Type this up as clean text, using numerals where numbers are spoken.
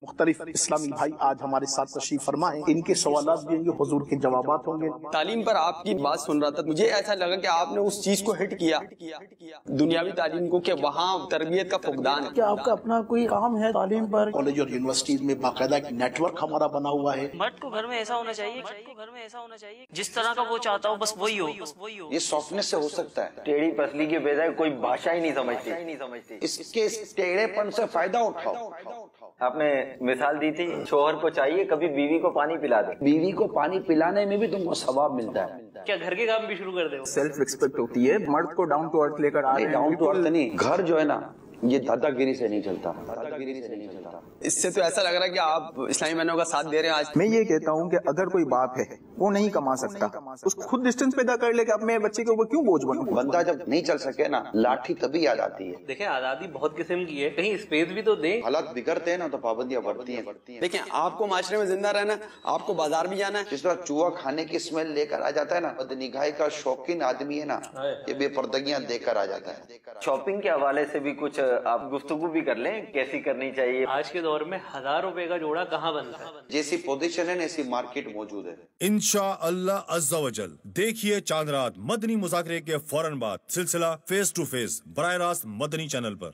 مختلف اسلامی بھائی آج ہمارے ساتھ تشریف فرما ہے، ان کے سوالات بھی ہوں گے، حضور کے جوابات ہوں گے۔ تعلیم پر آپ کی بات سن رہا تھا، مجھے ایسا لگا کہ آپ نے اس چیز کو ہٹ کیا دنیاوی تعلیم کو، کہ وہاں تربیت کا فقدان ہے۔ کیا آپ کا اپنا کوئی کام ہے تعلیم پر؟ کالج اور یونیورسٹیز میں باقاعدہ ایک نیٹ ورک ہمارا بنا ہوا ہے۔ مرد کو گھر میں ایسا ہونا چاہیے جس طرح کا وہ چاہتا ہو بس وہی ہو۔ یہ سافٹنس سے ہو سکتا ہے، ٹیڑھی پسلی کے بجائے کوئی بھاشا ہی نہیں سمجھتی، اس کے ٹیڑھے پن سے فائدہ اٹھاؤ۔ آپ نے مثال دی تھی، شوہر کو چاہیے کبھی بیوی کو پانی پلا دے، بیوی کو پانی پلانے میں بھی تم کو ثواب ملتا ہے۔ کیا گھر کے کام بھی شروع کر دے؟ سیلف ریسپیکٹ ہوتی ہے، مرد کو ڈاؤن ٹو ارتھ لے کر آئے، ڈاؤن ٹو ارتھ نہیں، گھر جو ہے نا یہ دادا گیری سے نہیں چلتا۔ اس سے تو ایسا لگ رہا ہے کہ آپ اسلامی بہنوں کا ساتھ دے رہے ہیں آج۔ میں یہ کہتا ہوں کہ اگر کوئی باپ ہے وہ نہیں کما سکتا، اس کو خود ڈسٹینس پیدا کر لے کہ اب میں بچے کے اوپر کیوں بوجھ بنوں۔ بندہ جب نہیں چل سکے نا، لاٹھی تبھی یاد آتی ہے۔ دیکھیں آزادی بہت قسم کی ہے، کہیں اسپیس بھی تو دیں۔ حالات بگڑتے ہیں نا تو پابندیاں بڑھتی ہیں۔ دیکھیں آپ کو معاشرے میں زندہ رہنا، آپ کو بازار بھی جانا ہے۔ جس طرح چوہا کھانے کی اسمیل لے کر آ جاتا ہے نا، بد نگاہی کا شوقین آدمی ہے نا، یہ بے پردگیاں دے کر آ جاتا ہے۔ شاپنگ کے حوالے سے بھی کچھ آپ گفتگو بھی کر لیں، کیسی کرنی چاہیے۔ آج کے دور میں 1000 روپے کا جوڑا کہاں بنتا ہے؟ جیسی پوزیشن ہے نا ایسی مارکیٹ موجود ہے۔ انشاءاللہ عز و جل دیکھیے چاند رات مدنی مذاکرے کے فوراً بعد سلسلہ فیس ٹو فیس براہ راست مدنی چینل پر۔